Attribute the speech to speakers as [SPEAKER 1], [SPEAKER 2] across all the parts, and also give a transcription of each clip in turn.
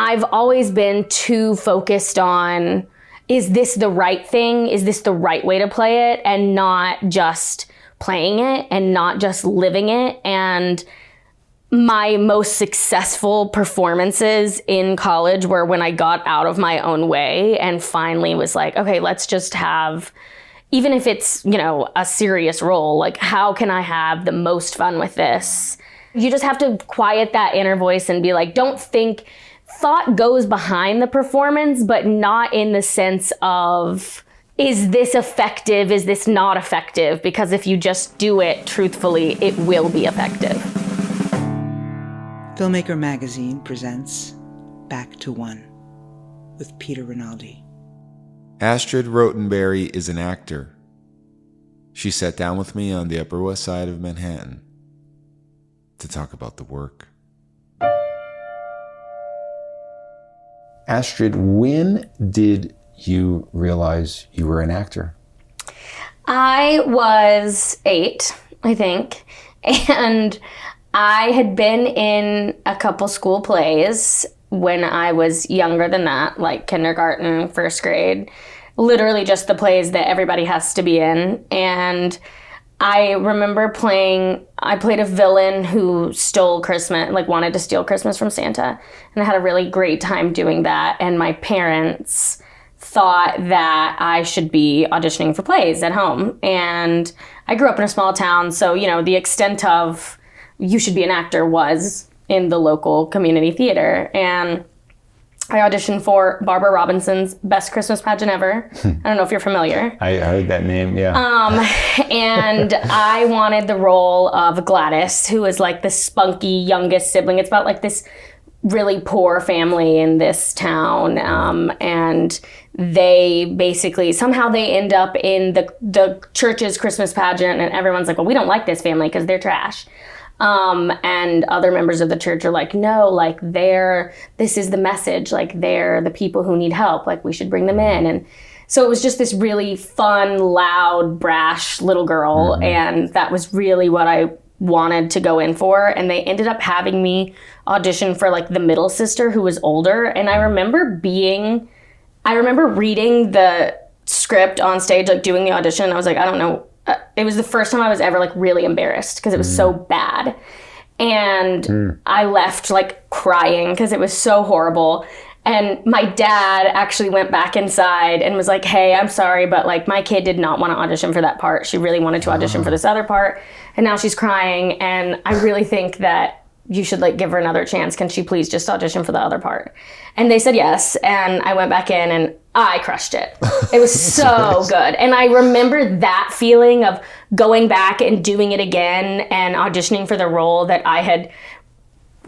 [SPEAKER 1] I've always been too focused on, is this the right thing? Is this the right way to play it? And not just playing it and not just living it. And my most successful performances in college were when I got out of my own way and finally was like, okay, let's just have, even if it's, a serious role, like how can I have the most fun with this? You just have to quiet that inner voice and be like, don't think. Thought goes behind the performance, but not in the sense of, is this effective? Is this not effective? Because if you just do it truthfully, it will be effective.
[SPEAKER 2] Filmmaker Magazine presents Back to One with Peter Rinaldi.
[SPEAKER 3] Astrid Rotenberry is an actor. She sat down with me on the Upper West Side of Manhattan to talk about the work.
[SPEAKER 4] Astrid, when did you realize you were an actor?
[SPEAKER 1] I was 8, I think, and I had been in a couple school plays when I was younger than that, like kindergarten, first grade, literally just the plays that everybody has to be in. And I remember I played a villain who stole Christmas, like wanted to steal Christmas from Santa. And I had a really great time doing that. And my parents thought that I should be auditioning for plays at home. And I grew up in a small town, so, the extent of you should be an actor was in the local community theater. And I auditioned for Barbara Robinson's Best Christmas Pageant Ever. I don't know if you're familiar.
[SPEAKER 4] I heard that name, yeah.
[SPEAKER 1] And I wanted the role of Gladys, who is like the spunky youngest sibling. It's about like this really poor family in this town. And they basically, somehow they end up in the church's Christmas pageant, and everyone's like, well, we don't like this family because they're trash. And other members of the church are like, no, like this is the message, like they're the people who need help, like we should bring them in. And so it was just this really fun, loud, brash little girl. Mm-hmm. And that was really what I wanted to go in for. And they ended up having me audition for like the middle sister who was older. And I remember reading the script on stage, like doing the audition. I was like, I don't know. It was the first time I was ever like really embarrassed because it was so bad. And I left like crying because it was so horrible. And my dad actually went back inside and was like, hey, I'm sorry, but like my kid did not want to audition for that part. She really wanted to audition for this other part. And now she's crying. And I really think that you should like give her another chance. Can she please just audition for the other part? And they said yes. And I went back in and I crushed it. It was so good. And I remember that feeling of going back and doing it again and auditioning for the role that I had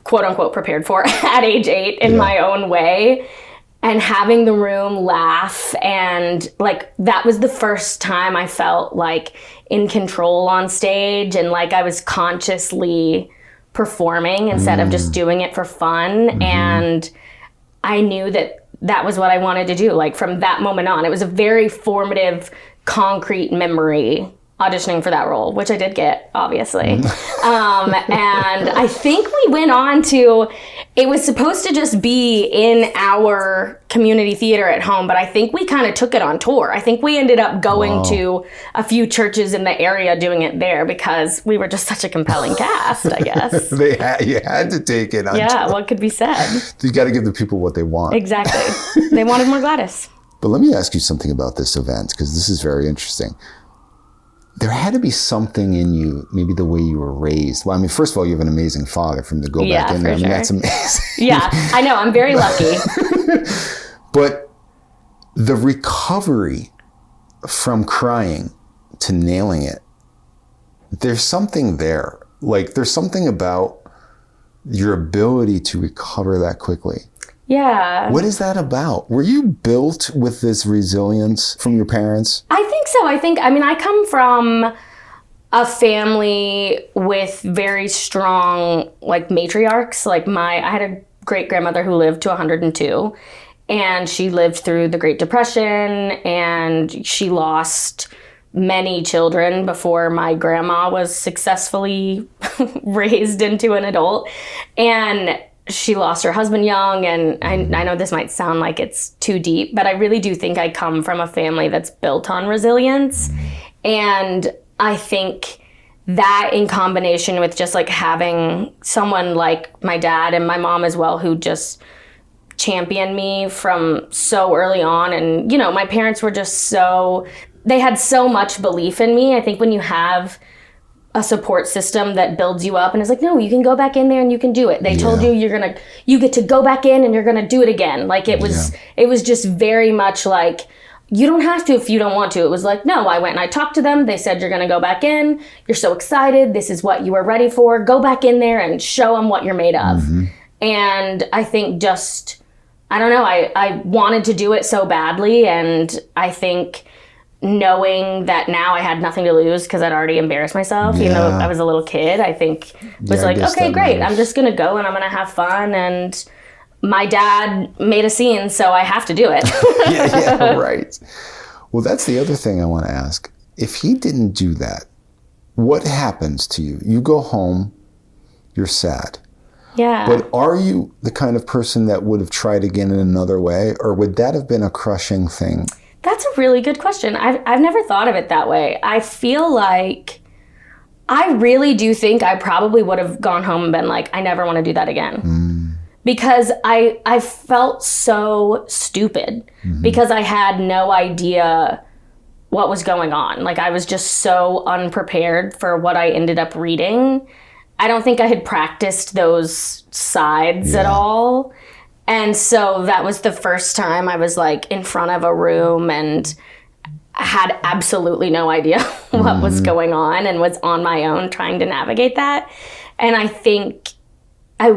[SPEAKER 1] quote unquote prepared for at age 8 in my own way, and having the room laugh. And like, that was the first time I felt like in control on stage and like I was consciously performing instead of just doing it for fun. Mm-hmm. And I knew that was what I wanted to do. Like from that moment on, it was a very formative, concrete memory auditioning for that role, which I did get, obviously. And I think we went on to, it was supposed to just be in our community theater at home, but I think we kind of took it on tour. I think we ended up going to a few churches in the area doing it there because we were just such a compelling cast, I guess.
[SPEAKER 4] You had to take it on tour.
[SPEAKER 1] What could be said?
[SPEAKER 4] You got to give the people what they want.
[SPEAKER 1] Exactly. They wanted more Gladys.
[SPEAKER 4] But let me ask you something about this event, because this is very interesting. There had to be something in you, maybe the way you were raised. Well, I mean, first of all, you have an amazing father from the go back in there. I mean, that's amazing.
[SPEAKER 1] Yeah, I know. I'm very lucky.
[SPEAKER 4] But the recovery from crying to nailing it, there's something there. Like, there's something about your ability to recover that quickly.
[SPEAKER 1] Yeah.
[SPEAKER 4] What is that about? Were you built with this resilience from your parents?
[SPEAKER 1] I think so. I come from a family with very strong, like, matriarchs. Like, I had a great-grandmother who lived to 102, and she lived through the Great Depression, and she lost many children before my grandma was successfully raised into an adult. And she lost her husband young, and I know this might sound like it's too deep, but I really do think I come from a family that's built on resilience. And I think that in combination with just like having someone like my dad and my mom as well, who just championed me from so early on. And, you know, my parents were just they had so much belief in me. I think when you have a support system that builds you up and is like, no, you can go back in there and you can do it. They told you you get to go back in and you're going to do it again. Like it was just very much like, you don't have to if you don't want to. It was like, no, I went and I talked to them. They said, you're going to go back in. You're so excited. This is what you were ready for. Go back in there and show them what you're made of. And I think I don't know, I wanted to do it so badly. And I think knowing that now I had nothing to lose because I'd already embarrassed myself, even though I was a little kid, I think was like, okay, great. I'm just going to go and I'm going to have fun. And my dad made a scene, so I have to do it.
[SPEAKER 4] yeah, right. Well, that's the other thing I want to ask. If he didn't do that, what happens to you? You go home, you're sad.
[SPEAKER 1] Yeah.
[SPEAKER 4] But are you the kind of person that would have tried again in another way, or would that have been a crushing thing?
[SPEAKER 1] That's a really good question. I've never thought of it that way. I feel like I really do think I probably would have gone home and been like, I never want to do that again. Because I felt so stupid because I had no idea what was going on. Like I was just so unprepared for what I ended up reading. I don't think I had practiced those sides at all. And so that was the first time I was like in front of a room and I had absolutely no idea what was going on and was on my own trying to navigate that. And I think you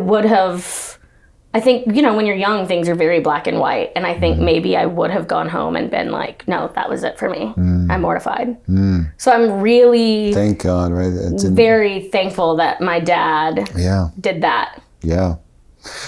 [SPEAKER 1] know, when you're young, things are very black and white. And I think maybe I would have gone home and been like, no, that was it for me. I'm mortified. So I'm really,
[SPEAKER 4] thank God, right?
[SPEAKER 1] Very thankful that my dad did that.
[SPEAKER 4] Yeah.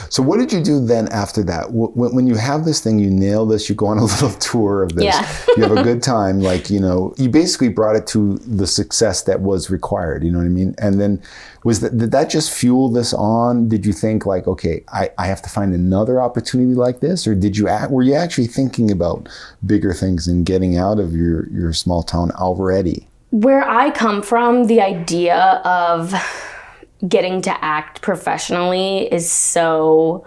[SPEAKER 4] So what did you do then after that? When you have this thing, you nail this, you go on a little tour of this, you have a good time, like, you know, you basically brought it to the success that was required, you know what I mean? And then did that just fuel this on? Did you think like, okay, I have to find another opportunity like this? Or were you actually thinking about bigger things and getting out of your small town already?
[SPEAKER 1] Where I come from, the idea of getting to act professionally is so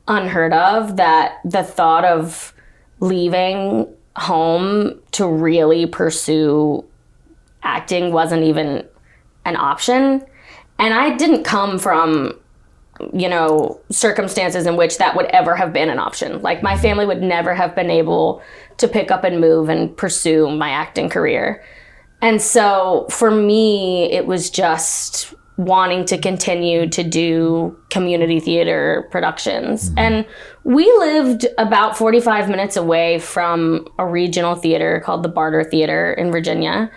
[SPEAKER 1] unheard of that the thought of leaving home to really pursue acting wasn't even an option. And I didn't come from, you know, circumstances in which that would ever have been an option. Like my family would never have been able to pick up and move and pursue my acting career. And so for me, it was just wanting to continue to do community theater productions. And we lived about 45 minutes away from a regional theater called the Barter Theater in Virginia.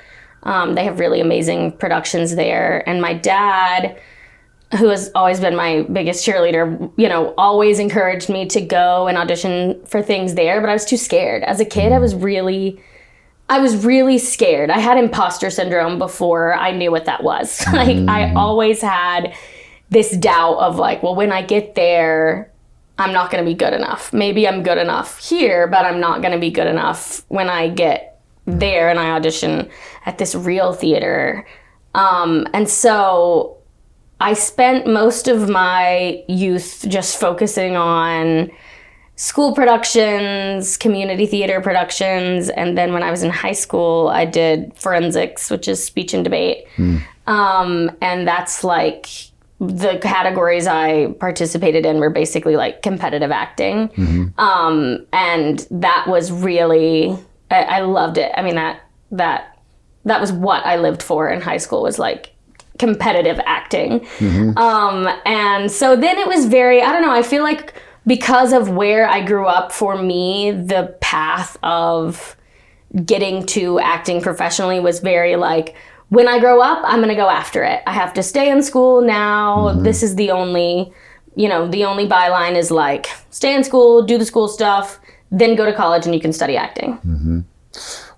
[SPEAKER 1] They have really amazing productions there. And my dad, who has always been my biggest cheerleader, you know, always encouraged me to go and audition for things there, but I was too scared. As a kid, I was really scared. I had imposter syndrome before I knew what that was. Like I always had this doubt of like, well, when I get there, I'm not going to be good enough. Maybe I'm good enough here, but I'm not going to be good enough when I get there and I audition at this real theater. And so I spent most of my youth just focusing on school productions, community theater productions, and then when I was in high school, I did forensics, which is speech and debate. And that's like the categories I participated in were basically like competitive acting. And that was really, I loved it. I mean, that was what I lived for in high school, was like competitive acting. And so then it was very, I don't know, I feel like because of where I grew up, for me, the path of getting to acting professionally was very like, when I grow up, I'm going to go after it. I have to stay in school now. This is the only, you know, the only byline is like, stay in school, do the school stuff, then go to college and you can study acting.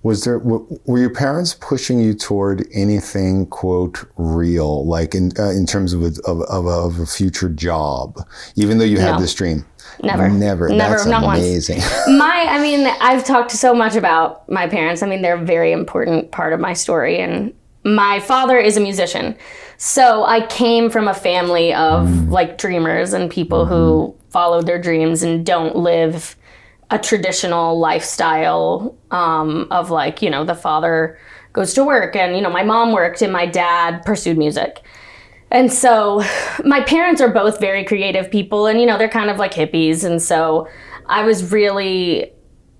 [SPEAKER 4] Were your parents pushing you toward anything, quote, real, like in terms of a future job, even though you had this dream?
[SPEAKER 1] Never.
[SPEAKER 4] That's
[SPEAKER 1] not
[SPEAKER 4] amazing.
[SPEAKER 1] I've talked so much about my parents. I mean, they're a very important part of my story. And my father is a musician. So I came from a family of like dreamers and people who followed their dreams and don't live a traditional lifestyle of like, you know, the father goes to work and, you know, my mom worked and my dad pursued music. And so my parents are both very creative people and, you know, they're kind of like hippies. And so I was really,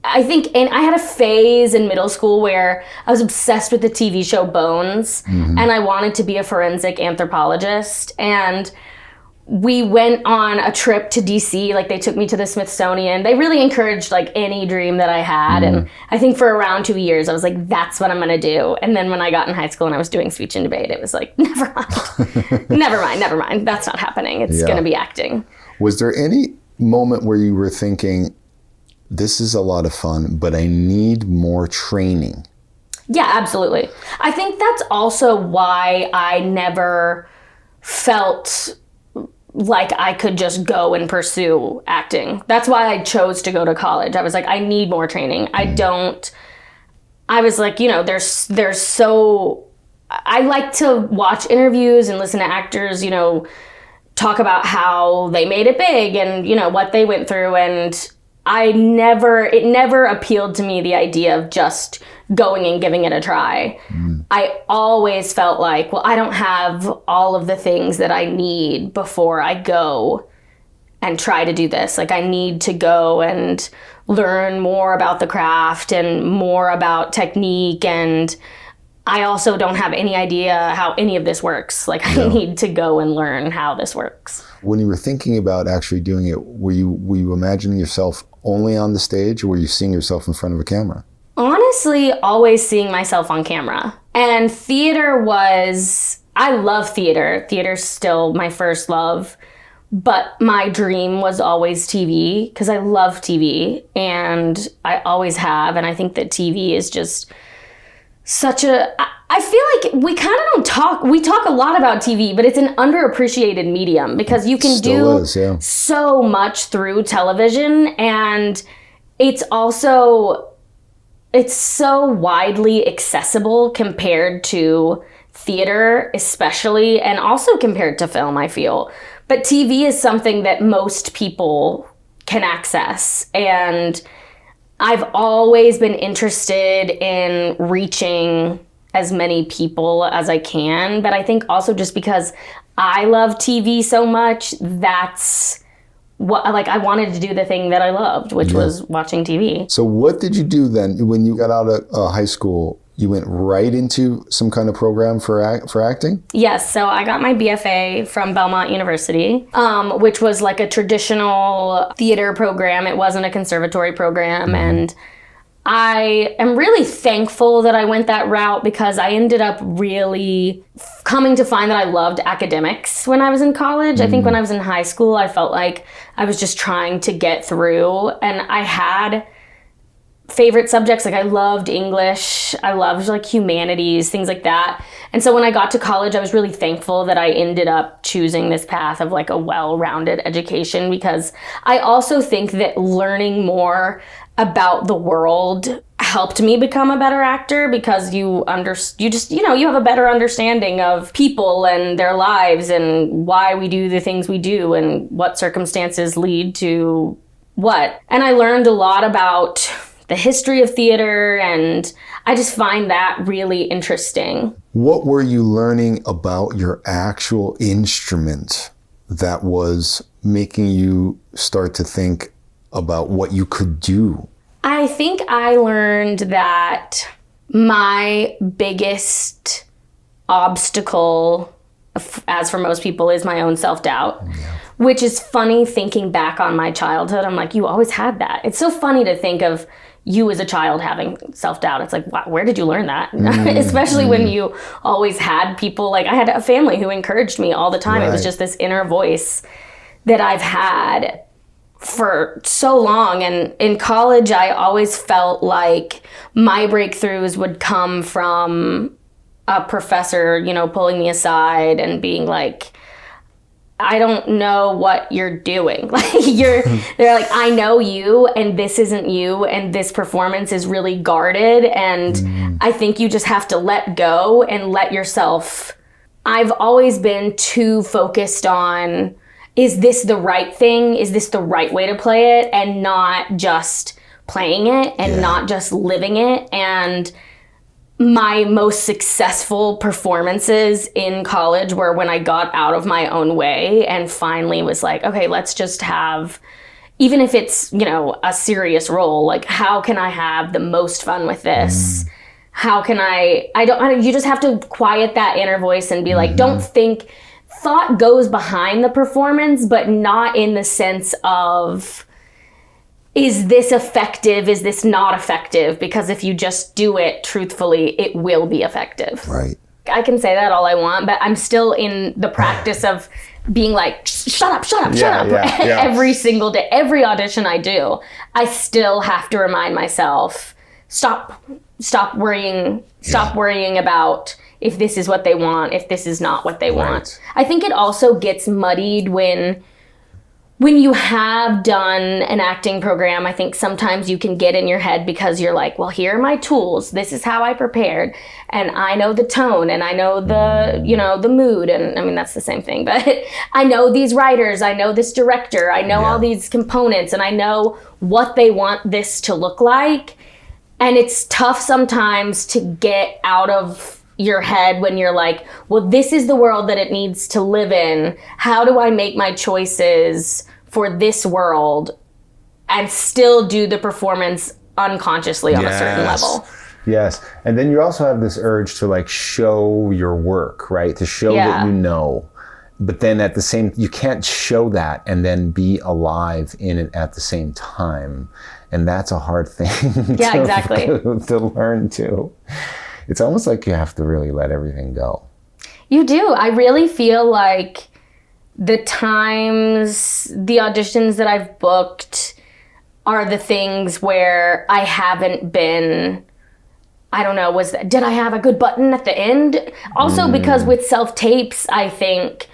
[SPEAKER 1] I think, and I had a phase in middle school where I was obsessed with the TV show Bones and I wanted to be a forensic anthropologist. And we went on a trip to DC, like they took me to the Smithsonian. They really encouraged like any dream that I had. And I think for around 2 years, I was like, that's what I'm going to do. And then when I got in high school and I was doing speech and debate, it was like, never mind. That's not happening. It's going to be acting.
[SPEAKER 4] Was there any moment where you were thinking, this is a lot of fun, but I need more training?
[SPEAKER 1] Yeah, absolutely. I think that's also why I never felt like I could just go and pursue acting. That's why I chose to go to college. I was like, I need more training. I was like, you know, I like to watch interviews and listen to actors, you know, talk about how they made it big and, you know, what they went through. And it never appealed to me, the idea of just going and giving it a try. I always felt like, well, I don't have all of the things that I need before I go and try to do this. Like, I need to go and learn more about the craft and more about technique. And I also don't have any idea how any of this works. Like, I need to go and learn how this works.
[SPEAKER 4] When you were thinking about actually doing it, were you imagining yourself only on the stage, or were you seeing yourself in front of a camera?
[SPEAKER 1] Honestly, always seeing myself on camera. And I love theater. Theater's still my first love. But my dream was always TV, because I love TV. And I always have. And I think that TV is just I feel like we kind of don't talk. We talk a lot about TV, but it's an underappreciated medium because you can do so much through television. And it's so widely accessible compared to theater, especially, and also compared to film, I feel. But TV is something that most people can access. And I've always been interested in reaching as many people as I can. But I think also just because I love TV so much, that's what, like, I wanted to do the thing that I loved, which was watching TV.
[SPEAKER 4] So what did you do then when you got out of high school? You went right into some kind of program for acting?
[SPEAKER 1] Yes. So I got my BFA from Belmont University, which was like a traditional theater program. It wasn't a conservatory program. And I am really thankful that I went that route because I ended up really coming to find that I loved academics when I was in college. I think when I was in high school, I felt like I was just trying to get through, and I had favorite subjects. Like, I loved English, I loved like humanities, things like that. And so when I got to college, I was really thankful that I ended up choosing this path of like a well-rounded education, because I also think that learning more about the world helped me become a better actor, because you have a better understanding of people and their lives and why we do the things we do and what circumstances lead to what. And I learned a lot about the history of theater, and I just find that really interesting.
[SPEAKER 4] What were you learning about your actual instrument that was making you start to think about what you could do?
[SPEAKER 1] I think I learned that my biggest obstacle, as for most people, is my own self-doubt. Which is funny thinking back on my childhood. I'm like, you always had that. It's so funny to think of you as a child having self-doubt. It's like, wow, where did you learn that? Especially when you always had people, like I had a family who encouraged me all the time. Right. It was just this inner voice that I've had. for so long. And in college, I always felt like my breakthroughs would come from a professor, you know, pulling me aside and being like, I don't know what you're doing. Like they're like, I know you and this isn't you and this performance is really guarded and I think you just have to let go and let yourself. I've always been too focused on, is this the right thing? Is this the right way to play it? And not just playing it and not just living it. And my most successful performances in college were when I got out of my own way and finally was like, okay, let's just have, even if it's, you know, a serious role, like how can I have the most fun with this? How can you just have to quiet that inner voice and be like, don't think, thought goes behind the performance, but not in the sense of, is this effective? Is this not effective? Because if you just do it truthfully, it will be effective.
[SPEAKER 4] Right.
[SPEAKER 1] I can say that all I want, but I'm still in the practice of being like, shut up. Every single day, every audition I do, I still have to remind myself, stop worrying about if this is what they want, if this is not what they want. I think it also gets muddied when you have done an acting program. I think sometimes you can get in your head because you're like, well, here are my tools. This is how I prepared. And I know the tone and I know the, you know, the mood. And I mean, that's the same thing, but I know these writers, I know this director, I know all these components and I know what they want this to look like. And it's tough sometimes to get out of your head when you're like, well, this is the world that it needs to live in. How do I make my choices for this world and still do the performance unconsciously on a certain level?
[SPEAKER 4] Yes. And then you also have this urge to like show your work, right? To show that you know. But then at the same, you can't show that and then be alive in it at the same time. And that's a hard thing to learn too. It's almost like you have to really let everything go. You do. I really feel like the auditions that I've booked are the things where I haven't been, I don't know, did I have a good button at the end? Also because with self-tapes, I think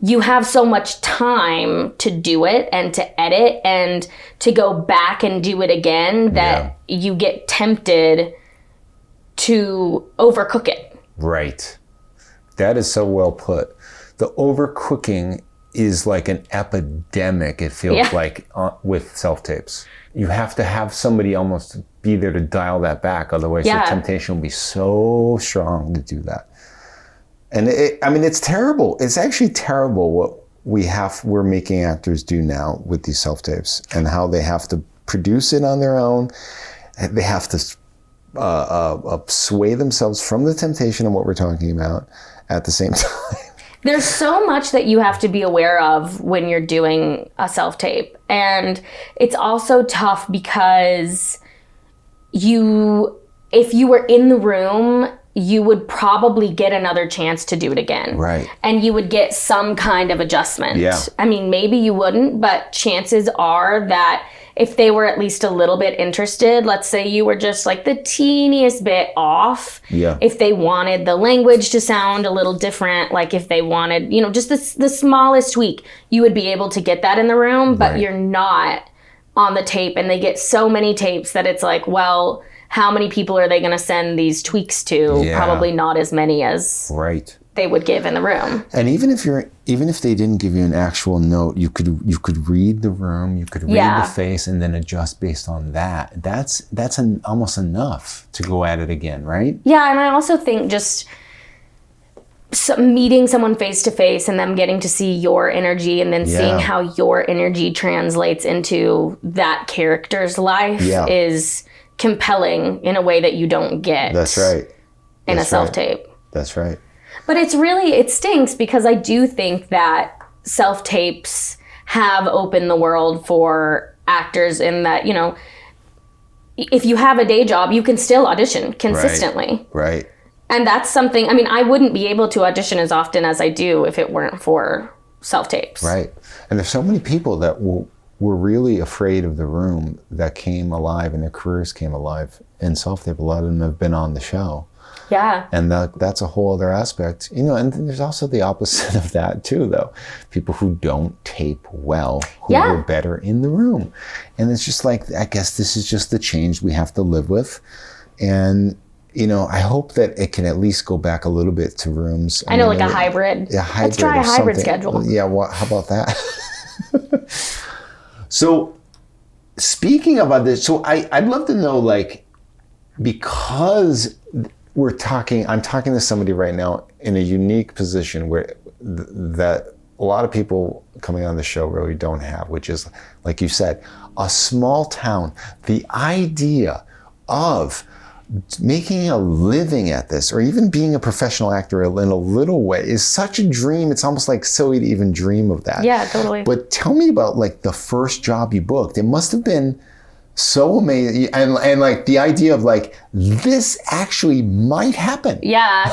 [SPEAKER 4] you have so much time to do it and to edit and to go back and do it again that you get tempted to overcook it. Right. That is so well put. The overcooking is like an epidemic, it feels like, with self-tapes. You have to have somebody almost be there to dial that back, otherwise the temptation will be so strong to do that. And it's terrible. It's actually terrible what we're making actors do now with these self-tapes and how they have to produce it on their own. They have to sway themselves from the temptation of what we're talking about at the same time. There's so much that you have to be aware of when you're doing a self-tape. And it's also tough because if you were in the room, you would probably get another chance to do it again. Right. And you would get some kind of adjustment. Yeah. I mean, maybe you wouldn't, but chances are that if they were at least a little bit interested, let's say you were just like the teeniest bit off. Yeah. If they wanted the language to sound a little different, like if they wanted, you know, just the smallest tweak, you would be able to get that in the room, but you're not on the tape. And they get so many tapes that it's like, well, how many people are they going to send these tweaks to? Yeah. Probably not as many as they would give in the room. And even if they didn't give you an actual note, you could read the room, you could read the face, and then adjust based on that. That's almost enough to go at it again, right? Yeah, and I also think just meeting someone face to face and them getting to see your energy and then seeing how your energy translates into that character's life is compelling in a way that you don't get. That's right. In a self-tape. That's right. But it stinks because I do think that self-tapes have opened the world for actors in that, you know, if you have a day job, you can still audition consistently. Right. And that's something, I mean, I wouldn't be able to audition as often as I do if it weren't for self-tapes. Right. And there's so many people that will were really afraid of the room that came alive and their careers came alive in self-tape. A lot of them have been on the show.
[SPEAKER 1] Yeah.
[SPEAKER 4] And that's a whole other aspect. And then there's also the opposite of that too, though. People who don't tape well, who were better in the room. And it's just like, I guess this is just the change we have to live with. And, I hope that it can at least go back a little bit to rooms.
[SPEAKER 1] I know, like a hybrid. Let's try a hybrid schedule.
[SPEAKER 4] Yeah, how about that? So speaking about this, so I'd love to know, like, because I'm talking to somebody right now in a unique position where that a lot of people coming on the show really don't have, which is, like you said, a small town. The idea of making a living at this, or even being a professional actor in a little way, is such a dream. It's almost like silly to even dream of that.
[SPEAKER 1] Yeah, totally.
[SPEAKER 4] But tell me about, like, the first job you booked. It must have been so amazing, and like the idea of, like, this actually might happen.
[SPEAKER 1] Yeah.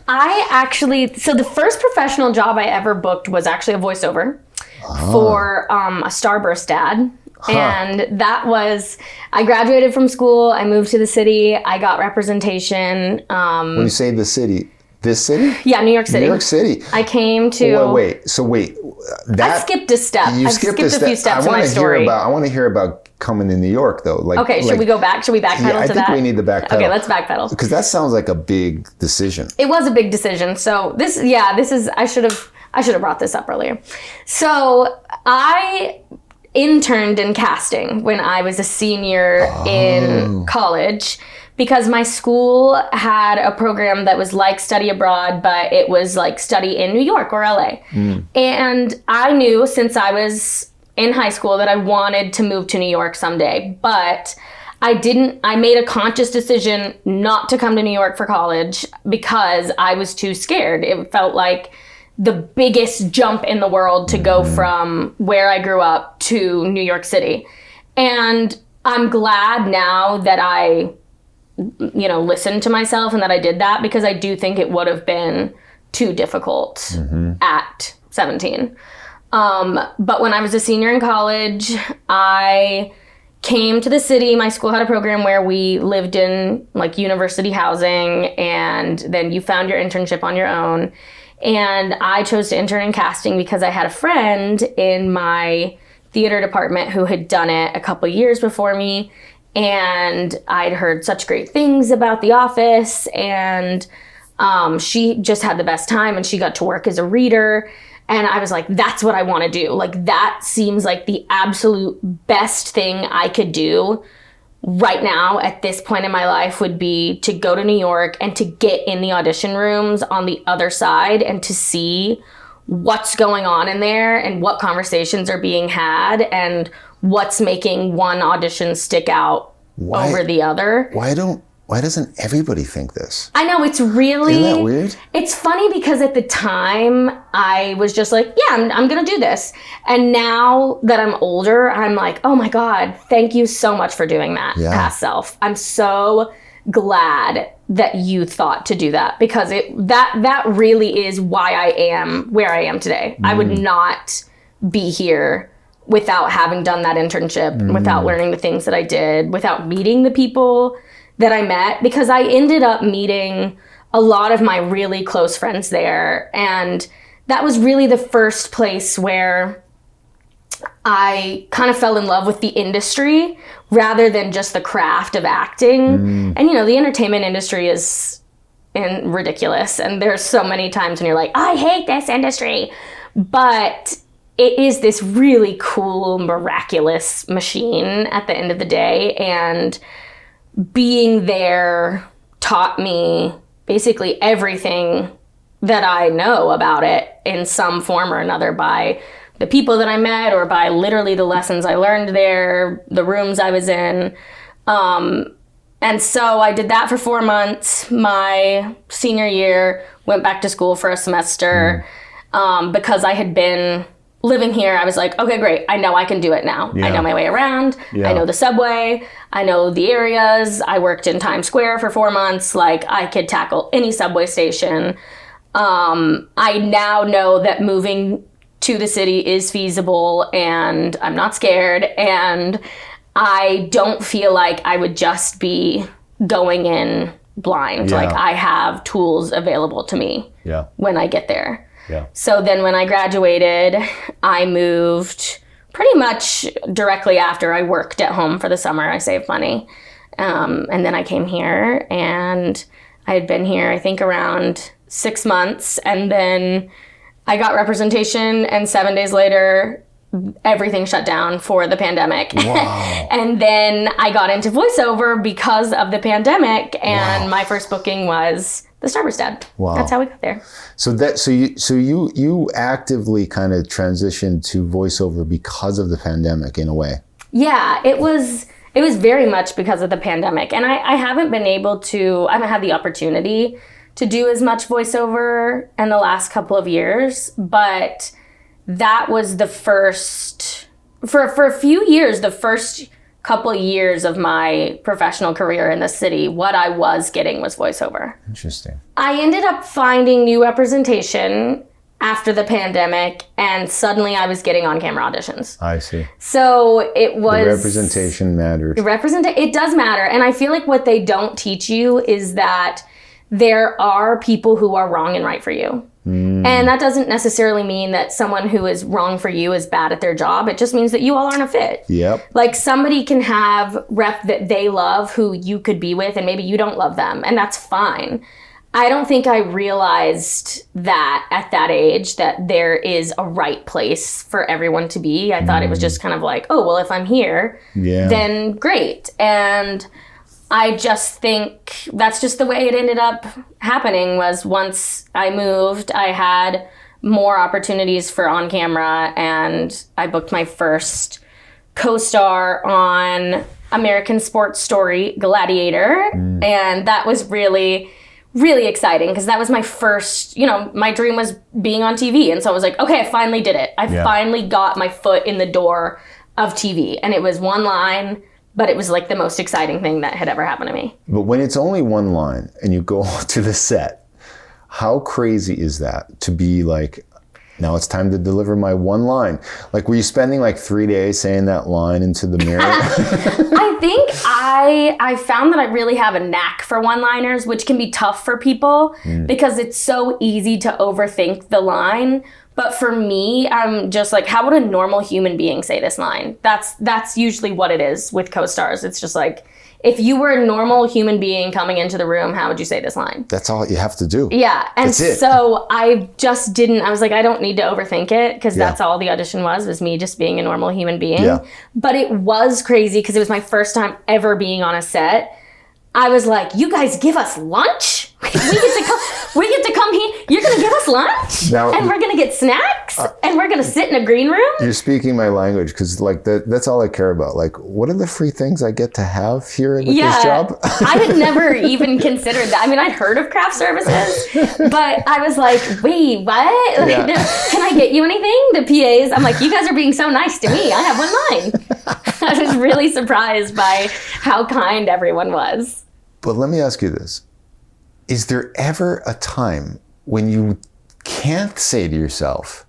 [SPEAKER 1] So the first professional job I ever booked was actually a voiceover for a Starburst ad. And that was, I graduated from school, I moved to the city, I got representation.
[SPEAKER 4] When you say the city, this city?
[SPEAKER 1] Yeah, New York City.
[SPEAKER 4] New York City.
[SPEAKER 1] I came to...
[SPEAKER 4] Wait.
[SPEAKER 1] I skipped a step.
[SPEAKER 4] You
[SPEAKER 1] skipped a few steps in my story.
[SPEAKER 4] I want to hear about coming to New York, though.
[SPEAKER 1] Okay, should we go back? Should we backpedal to that?
[SPEAKER 4] I think we need to backpedal.
[SPEAKER 1] Okay, let's backpedal.
[SPEAKER 4] Because that sounds like a big decision.
[SPEAKER 1] It was a big decision. So this is, I should have brought this up earlier. So I interned in casting when I was a senior in college, because my school had a program that was like study abroad, but it was like study in New York or LA. And I knew since I was in high school that I wanted to move to New York someday, but I made a conscious decision not to come to New York for college because I was too scared. It felt like the biggest jump in the world to go from where I grew up to New York City. And I'm glad now that I, listened to myself and that I did that, because I do think it would have been too difficult at 17. But when I was a senior in college, I came to the city. My school had a program where we lived in like university housing, and then you found your internship on your own. And I chose to intern in casting because I had a friend in my theater department who had done it a couple years before me. And I'd heard such great things about The Office, and she just had the best time, and she got to work as a reader. And I was like, that's what I want to do. Like, that seems like the absolute best thing I could do right now at this point in my life, would be to go to New York and to get in the audition rooms on the other side and to see what's going on in there and what conversations are being had and what's making one audition stick out over the other.
[SPEAKER 4] Why doesn't everybody think this?
[SPEAKER 1] I know, it's really...
[SPEAKER 4] Isn't that weird?
[SPEAKER 1] It's funny because at the time, I was just like, yeah, I'm going to do this. And now that I'm older, I'm like, oh my God, thank you so much for doing that, past self. I'm so glad that you thought to do that, because that really is why I am where I am today. I would not be here without having done that internship, without learning the things that I did, without meeting the people that I met, because I ended up meeting a lot of my really close friends there. And that was really the first place where I kind of fell in love with the industry rather than just the craft of acting. And, the entertainment industry is ridiculous. And there's so many times when you're like, I hate this industry. But it is this really cool, miraculous machine at the end of the day. And being there taught me basically everything that I know about it in some form or another, by the people that I met or by literally the lessons I learned there, the rooms I was in. And so I did that for 4 months. My senior year, went back to school for a semester because I had been living here. I was like, okay, great. I know I can do it now. I know my way around. I know the subway. I know the areas. I worked in Times Square for 4 months. Like, I could tackle any subway station. I now know that moving to the city is feasible, and I'm not scared, and I don't feel like I would just be going in blind. Like, I have tools available to me when I get there. So then when I graduated, I moved pretty much directly after. I worked at home for the summer. I saved money. And then I came here, and I had been here, I think, around 6 months. And then I got representation, and 7 days later, everything shut down for the pandemic. Wow. And then I got into voiceover because of the pandemic, and my first booking was the Starburst ad. Wow. That's how we got there.
[SPEAKER 4] So you actively kind of transitioned to voiceover because of the pandemic in a way. Yeah,
[SPEAKER 1] it was very much because of the pandemic. And I haven't had the opportunity to do as much voiceover in the last couple of years, but that was the first, for a few years, the first couple years of my professional career in the city, what I was getting was voiceover.
[SPEAKER 4] Interesting.
[SPEAKER 1] I ended up finding new representation after the pandemic, and suddenly I was getting on-camera auditions.
[SPEAKER 4] I see.
[SPEAKER 1] So it was...
[SPEAKER 4] The representation matters.
[SPEAKER 1] It does matter, and I feel like what they don't teach you is that there are people who are wrong and right for you. And that doesn't necessarily mean that someone who is wrong for you is bad at their job. It just means that you all aren't a fit.
[SPEAKER 4] Yep.
[SPEAKER 1] Like, somebody can have rep that they love who you could be with, and maybe you don't love them, and that's fine. I don't think I realized that at that age, that there is a right place for everyone to be. I thought it was just kind of like, oh, well, if I'm here, then great. And I just think that's just the way it ended up happening. Was once I moved, I had more opportunities for on camera, and I booked my first co-star on American Sports Story, Gladiator. And that was really, really exciting, because that was my first, my dream was being on TV. And so I was like, okay, I finally did it. I finally got my foot in the door of TV. And it was one line, but it was like the most exciting thing that had ever happened to me.
[SPEAKER 4] But when it's only one line and you go to the set, how crazy is that to be like, now it's time to deliver my one line? Like, were you spending like 3 days saying that line into the mirror?
[SPEAKER 1] I think I found that I really have a knack for one-liners, which can be tough for people because it's so easy to overthink the line. But for me, I'm just like, how would a normal human being say this line? That's usually what it is with co-stars. It's just like, if you were a normal human being coming into the room, how would you say this line?
[SPEAKER 4] That's all you have to do.
[SPEAKER 1] Yeah. And so I just didn't, I was like, I don't need to overthink it, because that's all the audition was me just being a normal human being. Yeah. But it was crazy because it was my first time ever being on a set. I was like, you guys give us lunch? We get to come here. You're going to give us lunch? Now, and we're going to get snacks? And we're going to sit in a green room?
[SPEAKER 4] You're speaking my language, because like that's all I care about. Like, what are the free things I get to have here with this job?
[SPEAKER 1] I had never even considered that. I mean, I'd heard of craft services, but I was like, wait, what? Like, can I get you anything? The PAs, I'm like, you guys are being so nice to me. I have one line. I was really surprised by how kind everyone was.
[SPEAKER 4] But let me ask you this. Is there ever a time when you can't say to yourself,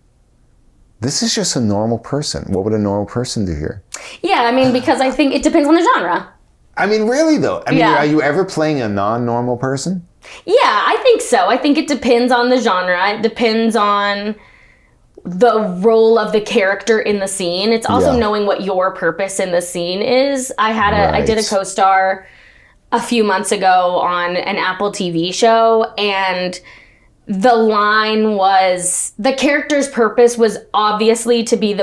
[SPEAKER 4] this is just a normal person? What would a normal person do here?
[SPEAKER 1] Yeah, I mean, because I think it depends on the genre.
[SPEAKER 4] I mean, really though? I mean, are you ever playing a non-normal person?
[SPEAKER 1] Yeah, I think so. I think it depends on the genre. It depends on the role of the character in the scene. It's also knowing what your purpose in the scene is. I did a co-star a few months ago on an Apple TV show, and the line was, the character's purpose was obviously to be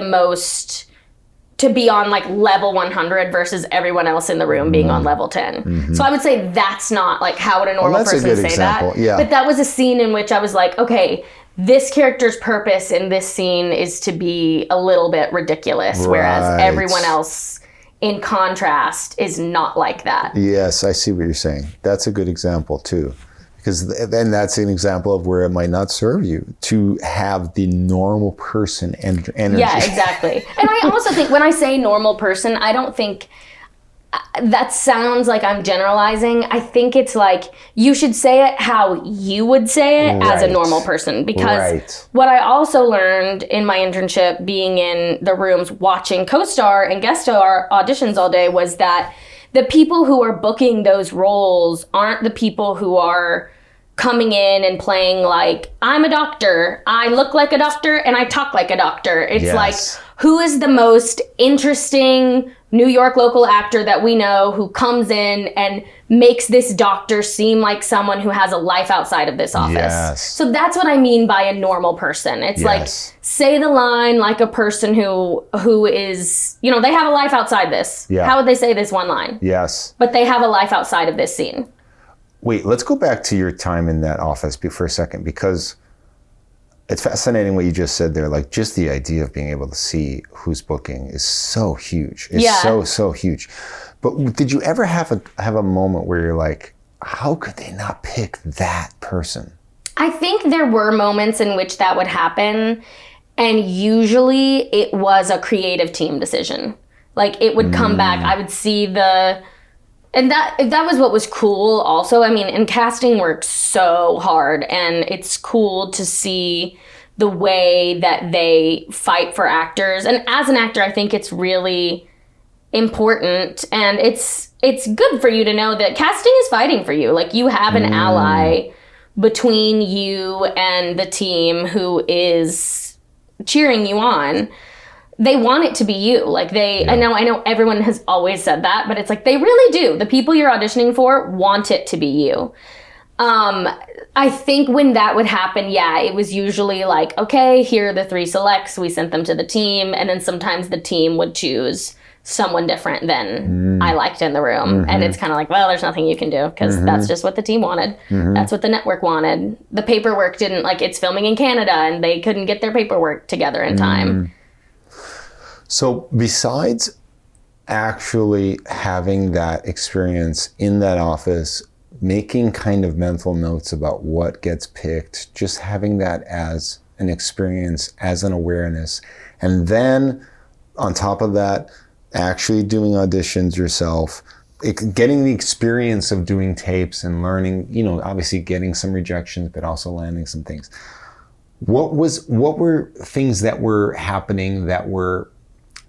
[SPEAKER 1] on like level 100 versus everyone else in the room being on level 10. Mm-hmm. So I would say that's not like, how would a normal person say example. That? Yeah. But that was a scene in which I was like, okay, this character's purpose in this scene is to be a little bit ridiculous, whereas everyone else in contrast is not like that.
[SPEAKER 4] Yes, I see what you're saying. That's a good example too. Because then that's an example of where it might not serve you to have the normal person energy.
[SPEAKER 1] Yeah, exactly. And I also think when I say normal person, I don't think that sounds like I'm generalizing. I think it's like you should say it how you would say it as a normal person. Because what I also learned in my internship, being in the rooms watching co-star and guest star auditions all day, was that the people who are booking those roles aren't the people who are coming in and playing like, I'm a doctor, I look like a doctor, and I talk like a doctor. It's like, who is the most interesting New York local actor that we know who comes in and makes this doctor seem like someone who has a life outside of this office? So that's what I mean by a normal person. It's like, say the line like a person who is, you know, they have a life outside this. How would they say this one line? But they have a life outside of this scene.
[SPEAKER 4] Wait, let's go back to your time in that office for a second, because it's fascinating what you just said there. Like, just the idea of being able to see who's booking is so huge. It's so huge. But did you ever have a moment where you're like, how could they not pick that person?
[SPEAKER 1] I think there were moments in which that would happen, and usually it was a creative team decision. Like, it would come back, I would see and that was what was cool also. I mean, and casting works so hard, and it's cool to see the way that they fight for actors. And as an actor, I think it's really important, and it's good for you to know that casting is fighting for you. Like, you have an ally between you and the team who is cheering you on. They want it to be you. Like, I know everyone has always said that, but it's like, they really do. The people you're auditioning for want it to be you. I think when that would happen, it was usually like, okay, here are the 3 selects. We sent them to the team. And then sometimes the team would choose someone different than I liked in the room. And it's kind of like, well, there's nothing you can do, because that's just what the team wanted. That's what the network wanted. The paperwork didn't, like, it's filming in Canada and they couldn't get their paperwork together in time.
[SPEAKER 4] So besides actually having that experience in that office, making kind of mental notes about what gets picked, just having that as an experience, as an awareness, and then on top of that, actually doing auditions yourself, getting the experience of doing tapes and learning, you know, obviously getting some rejections, but also landing some things. What were things that were happening that were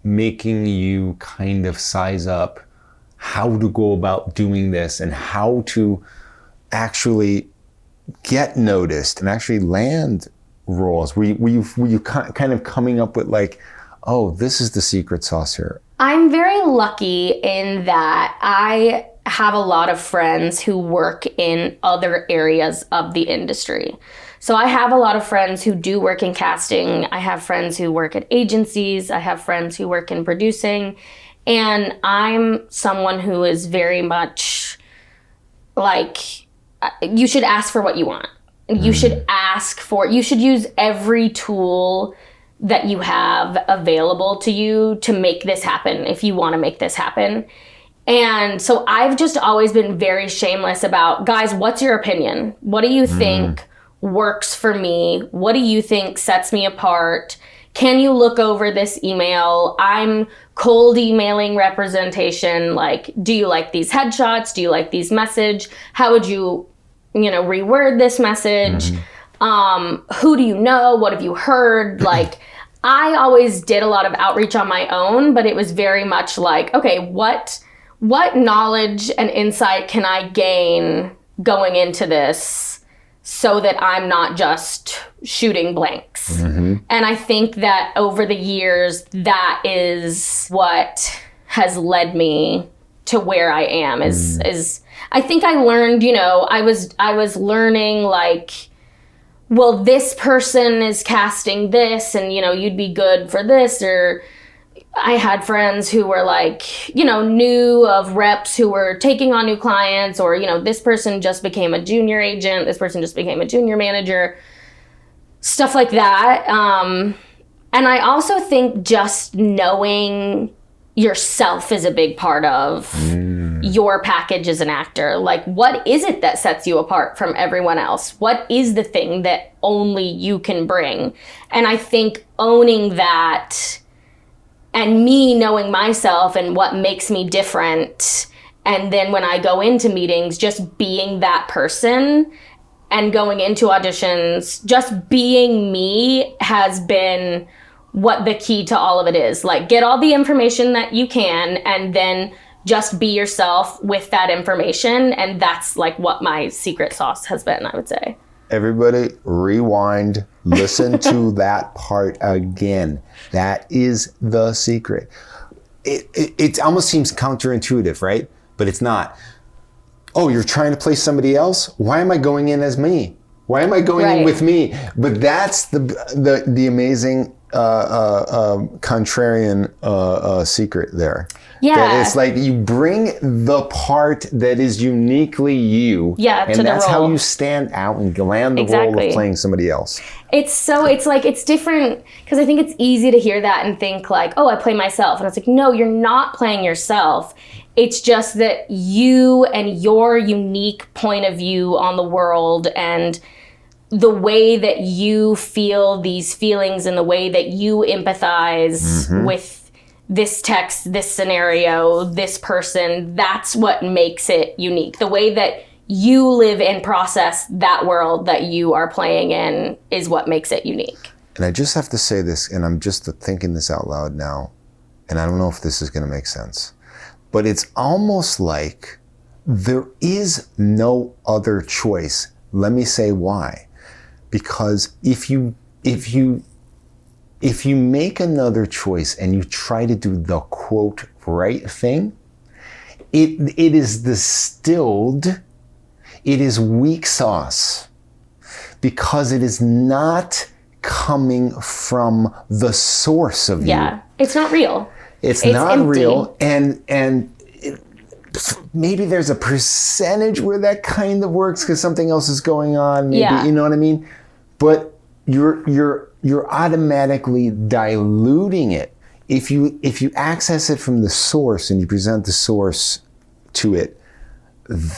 [SPEAKER 4] making you kind of size up how to go about doing this and how to actually get noticed and actually land roles? Were you kind of coming up with like, oh, this is the secret sauce here?
[SPEAKER 1] I'm very lucky in that I have a lot of friends who work in other areas of the industry. So I have a lot of friends who do work in casting. I have friends who work at agencies. I have friends who work in producing. And I'm someone who is very much like, you should ask for what you want. You should you should use every tool that you have available to you to make this happen, if you want to make this happen. And so I've just always been very shameless about, guys, what's your opinion? What do you think works for me? What do you think sets me apart? Can you look over this email? I'm cold emailing representation. Like, do you like these headshots? Do you like these message? How would you reword this message? Who do you know? What have you heard? Like, I always did a lot of outreach on my own, but it was very much like, okay, what knowledge and insight can I gain going into this so that I'm not just shooting blanks? And I think that over the years, that is what has led me to where I am. Is I think I learned, I was learning like, well, this person is casting this and, you'd be good for this. Or I had friends who were like, knew of reps who were taking on new clients, or, this person just became a junior agent. This person just became a junior manager, stuff like that. And I also think just knowing yourself is a big part of your package as an actor. Like, what is it that sets you apart from everyone else? What is the thing that only you can bring? And I think owning that and me knowing myself and what makes me different. And then when I go into meetings, just being that person and going into auditions, just being me has been what the key to all of it is. Like, get all the information that you can and then just be yourself with that information. And that's like what my secret sauce has been, I would say.
[SPEAKER 4] Everybody rewind, listen to that part again. That is the secret. It almost seems counterintuitive, right? But it's not. Oh, you're trying to play somebody else? Why am I going in as me? Why am I going in with me? But that's the amazing contrarian secret there.
[SPEAKER 1] Yeah.
[SPEAKER 4] That it's like you bring the part that is uniquely you.
[SPEAKER 1] Yeah,
[SPEAKER 4] and that's how you stand out and land the role of playing somebody else.
[SPEAKER 1] It's different, because I think it's easy to hear that and think like, oh, I play myself. And it's like, no, you're not playing yourself. It's just that you and your unique point of view on the world and the way that you feel these feelings and the way that you empathize with this text, this scenario, this person, that's what makes it unique. The way that you live and process that world that you are playing in is what makes it unique.
[SPEAKER 4] And I just have to say this, and I'm just thinking this out loud now, and I don't know if this is going to make sense, but it's almost like there is no other choice. Let me say why. Because if you make another choice and you try to do the quote right thing, it is distilled, it is weak sauce, because it is not coming from the source of you.
[SPEAKER 1] Yeah, it's not real.
[SPEAKER 4] It's not
[SPEAKER 1] empty.
[SPEAKER 4] real, and maybe there's a percentage where that kind of works because something else is going on. Maybe, you know what I mean? But you're automatically diluting it. If you access it from the source and you present the source to it,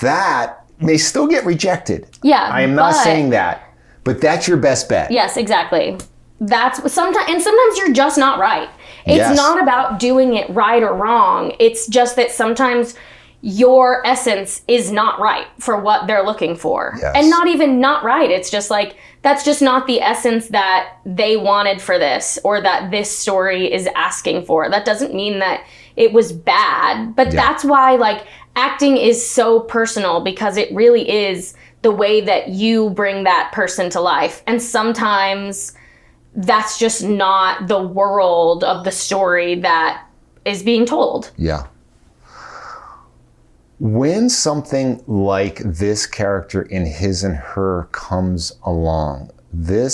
[SPEAKER 4] that may still get rejected.
[SPEAKER 1] Yeah,
[SPEAKER 4] I am not saying that, but that's your best bet.
[SPEAKER 1] Yes, exactly. Sometimes you're just not right. It's not about doing it right or wrong. It's just that sometimes your essence is not right for what they're looking for.
[SPEAKER 4] Yes.
[SPEAKER 1] And not even not right. It's just like, that's just not the essence that they wanted for this or that this story is asking for. That doesn't mean that it was bad, but that's why like acting is so personal, because it really is the way that you bring that person to life. And sometimes that's just not the world of the story that is being told.
[SPEAKER 4] Yeah. When something like this character in His and Her comes along, are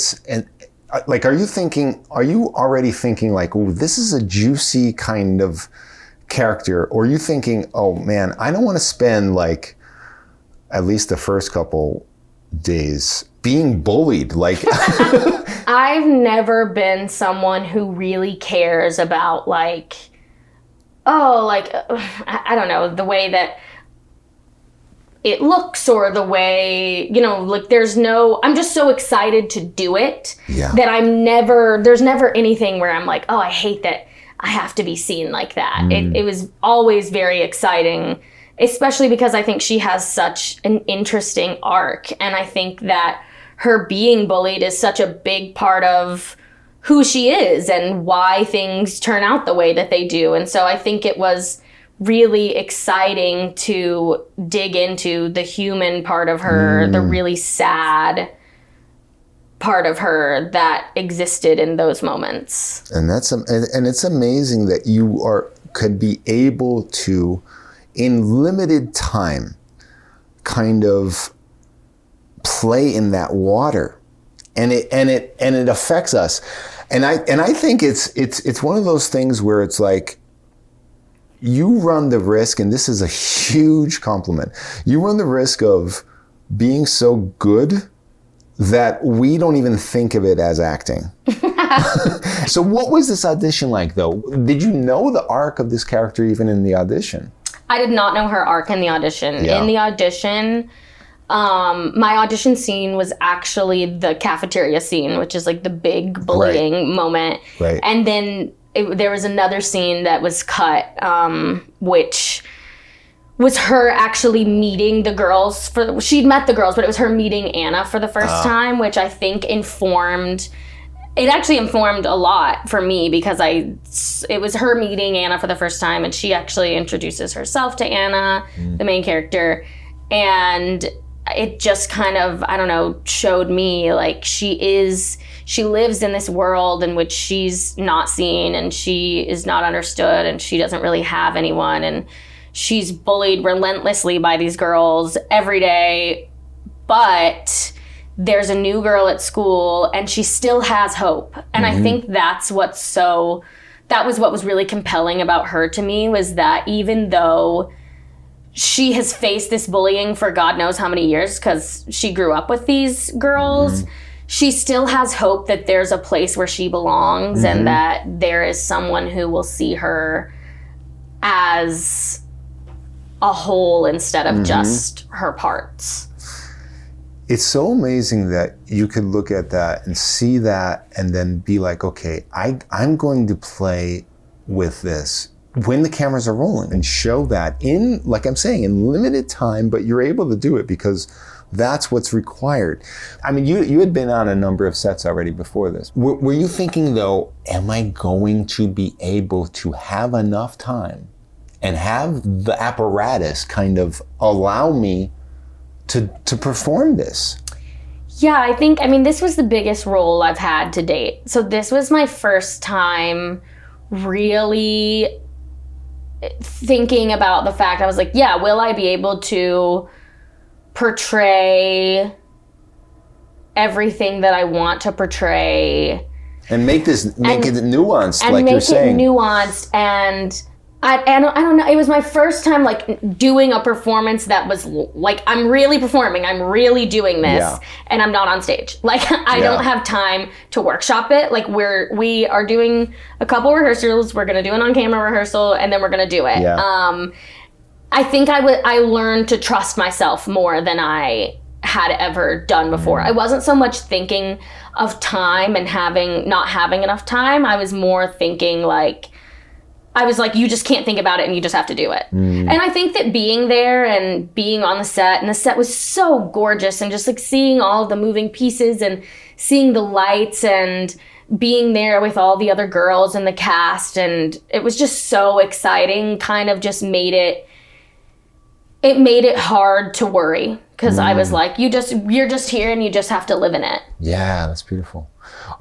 [SPEAKER 4] you already thinking like, oh, this is a juicy kind of character? Or are you thinking, oh man, I don't want to spend like at least the first couple days being bullied? Like,
[SPEAKER 1] I've never been someone who really cares about like, I don't know, the way that it looks or the way, like I'm just so excited to do it that there's never anything where I'm like, oh, I hate that I have to be seen like that. It was always very exciting, especially because I think she has such an interesting arc. And I think that her being bullied is such a big part of who she is and why things turn out the way that they do. And so I think it was really exciting to dig into the human part of her, the really sad part of her that existed in those moments.
[SPEAKER 4] And it's amazing that you could be able to, in limited time, kind of play in that water, and it affects us. And I think it's one of those things where it's like, you run the risk, and this is a huge compliment, you run the risk of being so good that we don't even think of it as acting. So what was this audition like, though? Did you know the arc of this character even in the audition?
[SPEAKER 1] I did not know her arc in the audition.
[SPEAKER 4] Yeah.
[SPEAKER 1] In the audition, my audition scene was actually the cafeteria scene, which is like the big bullying moment.
[SPEAKER 4] Right.
[SPEAKER 1] And then there was another scene that was cut, which was her actually meeting the girls. She'd met the girls, but it was her meeting Anna for the first time, which I think informed a lot for me, because it was her meeting Anna for the first time, and she actually introduces herself to Anna, the main character, and it just kind of, I don't know, showed me like she lives in this world in which she's not seen and she is not understood and she doesn't really have anyone, and she's bullied relentlessly by these girls every day, but there's a new girl at school and she still has hope. And I think that was what was really compelling about her to me, was that even though she has faced this bullying for God knows how many years, because she grew up with these girls, she still has hope that there's a place where she belongs and that there is someone who will see her as a whole instead of just her parts.
[SPEAKER 4] It's so amazing that you could look at that and see that and then be like, okay, I'm going to play with this when the cameras are rolling and show that in, like I'm saying, in limited time, but you're able to do it because that's what's required. I mean, you had been on a number of sets already before this. Were you thinking though, am I going to be able to have enough time and have the apparatus kind of allow me to perform this?
[SPEAKER 1] Yeah, I mean, this was the biggest role I've had to date. So this was my first time really thinking about the fact, I was like, yeah, will I be able to portray everything that I want to portray?
[SPEAKER 4] And make it nuanced, like you're saying.
[SPEAKER 1] And make it nuanced, and I don't know. It was my first time like doing a performance that was like, I'm really performing. I'm really doing this, and I'm not on stage. Like I don't have time to workshop it. Like we are doing a couple rehearsals. We're gonna do an on-camera rehearsal, and then we're gonna do it. Yeah. I think I learned to trust myself more than I had ever done before. I wasn't so much thinking of time and not having enough time. I was more thinking like, you just can't think about it and you just have to do it. And I think that being there and being on the set, and the set was so gorgeous, and just like seeing all of the moving pieces and seeing the lights and being there with all the other girls in the cast, and it was just so exciting, kind of just made it hard to worry, because I was like, you're just here and you just have to live in it. Yeah,
[SPEAKER 4] that's beautiful.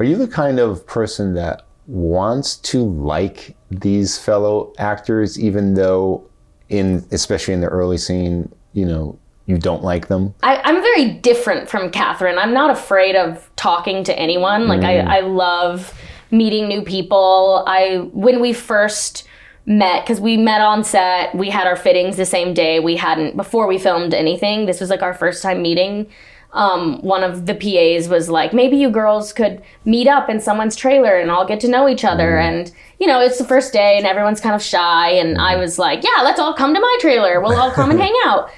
[SPEAKER 4] Are you the kind of person that wants to like these fellow actors, even though especially in the early scene, you don't like them?
[SPEAKER 1] I'm very different from Catherine. I'm not afraid of talking to anyone. Like I love meeting new people. When we first met, because we met on set, we had our fittings the same day. We hadn't, before we filmed anything, this was like our first time meeting. One of the PAs was like, maybe you girls could meet up in someone's trailer and all get to know each other. And, it's the first day and everyone's kind of shy. And I was like, yeah, let's all come to my trailer. We'll all come and hang out.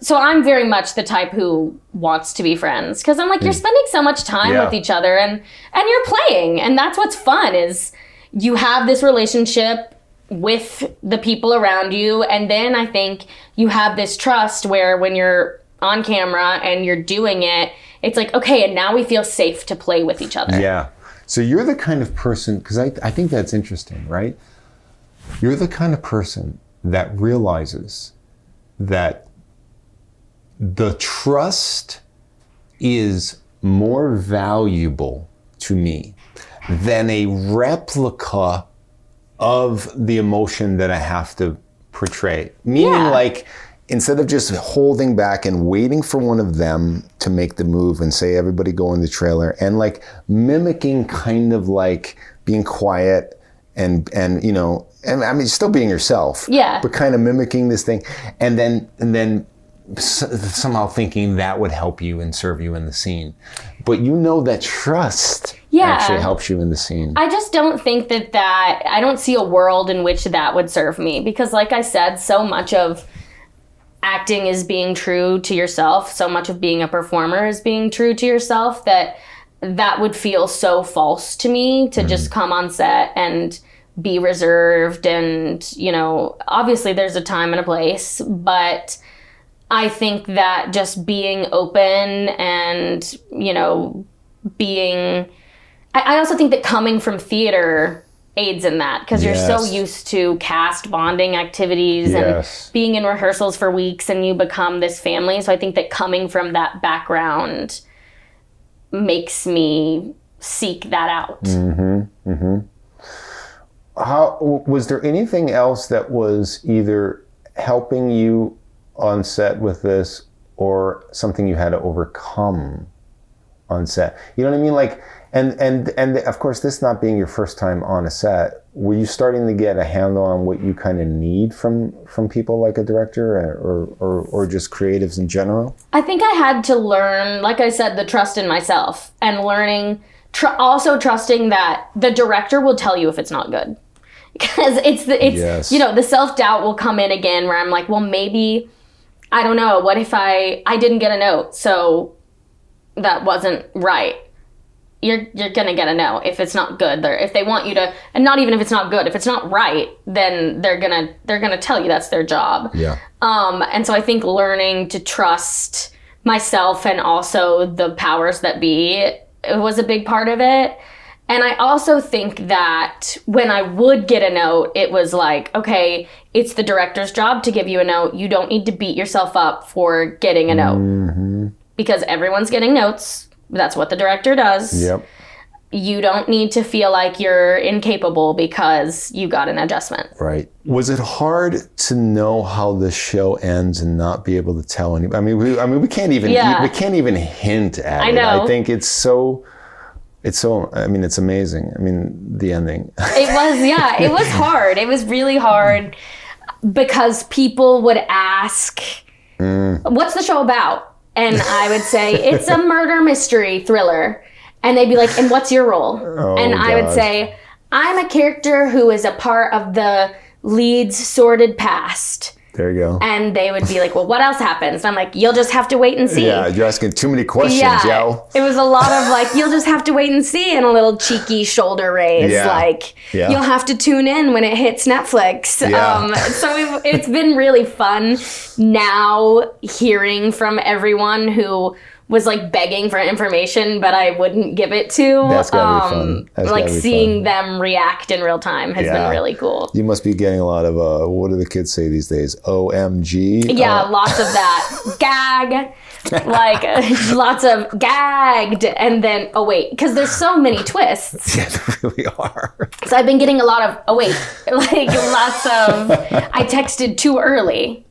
[SPEAKER 1] So I'm very much the type who wants to be friends, because I'm like, you're spending so much time with each other and you're playing. And that's what's fun, is you have this relationship with the people around you. And then I think you have this trust where when you're on camera and you're doing it, it's like, okay, and now we feel safe to play with each other.
[SPEAKER 4] Yeah. So you're the kind of person, because I think that's interesting, right? You're the kind of person that realizes that the trust is more valuable to me than a replica of the emotion that I have to portray. Meaning like, instead of just holding back and waiting for one of them to make the move and say, everybody go in the trailer, and like mimicking kind of like being quiet and I mean, still being yourself, but kind of mimicking this thing, and then somehow thinking that would help you and serve you in the scene. But that trust actually helps you in the scene.
[SPEAKER 1] I just don't think that I don't see a world in which that would serve me, because like I said, so much of acting is being true to yourself. So much of being a performer is being true to yourself, that that would feel so false to me to just come on set and be reserved. And, you know, obviously there's a time and a place, but I think that just being open and, you know, I also think that coming from theater aids in that, because you're so used to cast bonding activities and being in rehearsals for weeks, and you become this family. So I think that coming from that background makes me seek that out.
[SPEAKER 4] How was there anything else that was either helping you on set with this, or something you had to overcome on set? You know what I mean? Like, and of course, this not being your first time on a set, were you starting to get a handle on what you kind of need from people like a director or just creatives in general? I
[SPEAKER 1] think I had to learn, like I said, the trust in myself, and learning, also trusting that the director will tell you if it's not good. Because it's you know, the self-doubt will come in again where I'm like, well, maybe, I don't know, what if I didn't get a note, so that wasn't right. You're gonna get a no if it's not good. If they want you to, and not even if it's not good, if it's not right, then they're gonna tell you that's their job. Yeah. And so I think learning to trust myself and also the powers that be, it was a big part of it. And I also think that when I would get a note, it was like, okay, it's the director's job to give you a note. You don't need to beat yourself up for getting a note. Because everyone's getting notes. That's what the director does. Yep. You don't need to feel like you're incapable because you got an adjustment. Right. Was it hard to know how the show ends and not be able to tell anybody? We can't even we can't even hint at it. I know. I think it's amazing. The ending. It was hard. It was really hard because people would ask, what's the show about? And I would say, it's a murder mystery thriller. And they'd be like, and what's your role? I would say, I'm a character who is a part of the lead's sordid past. There you go. And they would be like, well, what else happens? And I'm like, you'll just have to wait and see. Yeah, you're asking too many questions, yo. It was a lot of like, you'll just have to wait and see, and a little cheeky shoulder raise. You'll have to tune in when it hits Netflix. Yeah. So it's been really fun now hearing from everyone who was like begging for information, but I wouldn't give it to. That's gotta be fun. That's like seeing them react in real time has been really cool. You must be getting a lot of, what do the kids say these days? OMG? Yeah, lots of that. Gag. Like, lots of gagged. And then, oh wait, because there's so many twists. Yeah, there really are. So I've been getting a lot of, oh wait, like lots of, I texted too early.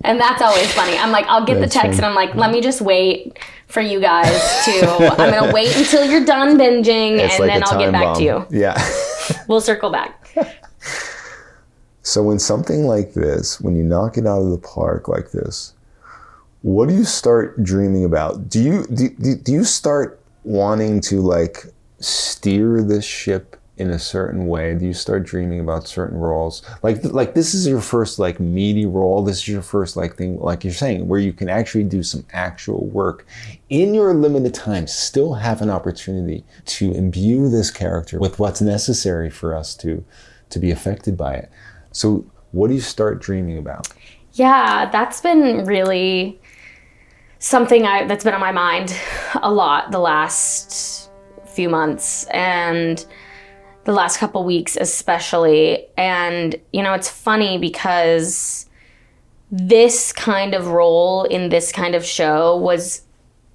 [SPEAKER 1] And that's always funny. I'm like, I'll get the text and I'm like, let me just wait for you guys I'm going to wait until you're done binging and like then I'll get back to you. Yeah. We'll circle back. So when something like this, when you knock it out of the park like this, what do you start dreaming about? Do you start wanting to like steer this ship in a certain way? Do you start dreaming about certain roles? Like this is your first like meaty role. This is your first like thing, like you're saying, where you can actually do some actual work in your limited time, still have an opportunity to imbue this character with what's necessary for us to be affected by it. So what do you start dreaming about? Yeah, that's been really something that's been on my mind a lot the last few months and the last couple weeks especially. And, you know, it's funny because this kind of role in this kind of show was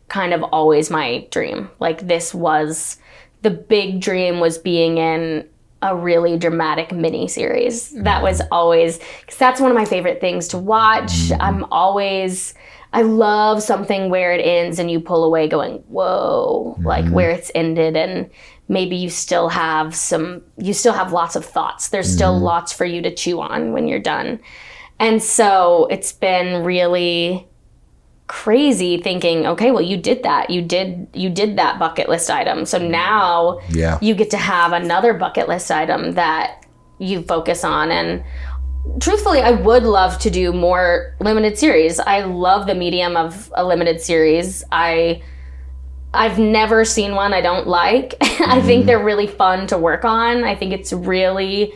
[SPEAKER 1] kind of always my dream. Like the big dream was being in a really dramatic mini-series. That was always, because that's one of my favorite things to watch. I love something where it ends and you pull away going, whoa, like where it's ended, and maybe you still have lots of thoughts. There's still lots for you to chew on when you're done. And so it's been really crazy thinking, okay, well, you did that. You did that bucket list item. So now you get to have another bucket list item that you focus on. And truthfully, I would love to do more limited series. I love the medium of a limited series. I I've never seen one I don't like. I think they're really fun to work on. I think it's really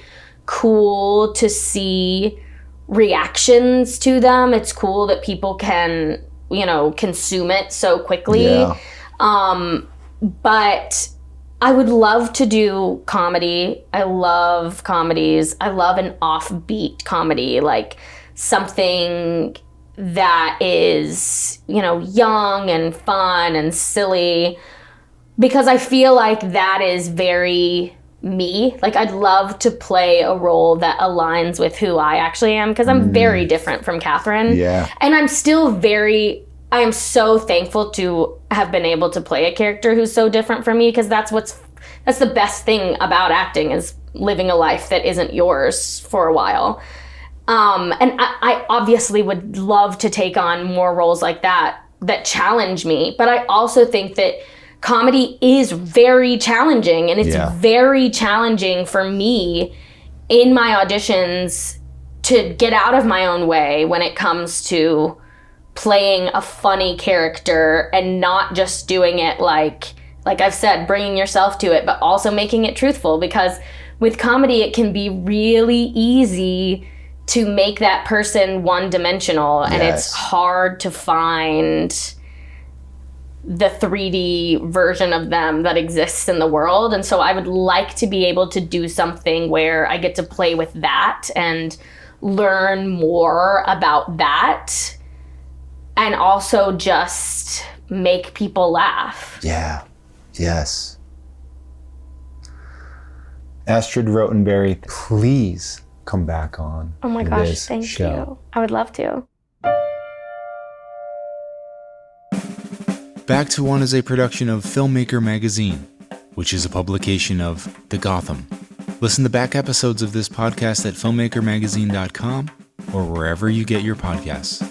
[SPEAKER 1] cool to see reactions to them. It's cool that people can, consume it so quickly.
[SPEAKER 4] Yeah.
[SPEAKER 1] But I would love to do comedy. I love comedies. I love an offbeat comedy, like something that is, young and fun and silly, because I feel like that is very me. Like, I'd love to play a role that aligns with who I actually am, because I'm very different from Catherine.
[SPEAKER 4] Yeah.
[SPEAKER 1] And I'm still I am so thankful to have been able to play a character who's so different from me, because that's the best thing about acting, is living a life that isn't yours for a while. And I obviously would love to take on more roles like that challenge me. But I also think that comedy is very challenging, and it's very challenging for me in my auditions to get out of my own way when it comes to playing a funny character and not just doing it like I've said, bringing yourself to it, but also making it truthful. Because with comedy, it can be really easy to make that person one-dimensional, and it's hard to find the 3D version of them that exists in the world. And so I would like to be able to do something where I get to play with that and learn more about that, and also just make people laugh.
[SPEAKER 4] Yeah. Yes. Astrid Rotenberry, please come back on.
[SPEAKER 1] Oh my gosh,
[SPEAKER 4] this
[SPEAKER 1] thank
[SPEAKER 4] show.
[SPEAKER 1] you. I would love to.
[SPEAKER 3] Back to One is a production of Filmmaker Magazine, which is a publication of The Gotham. Listen to back episodes of this podcast at filmmakermagazine.com or wherever you get your podcasts.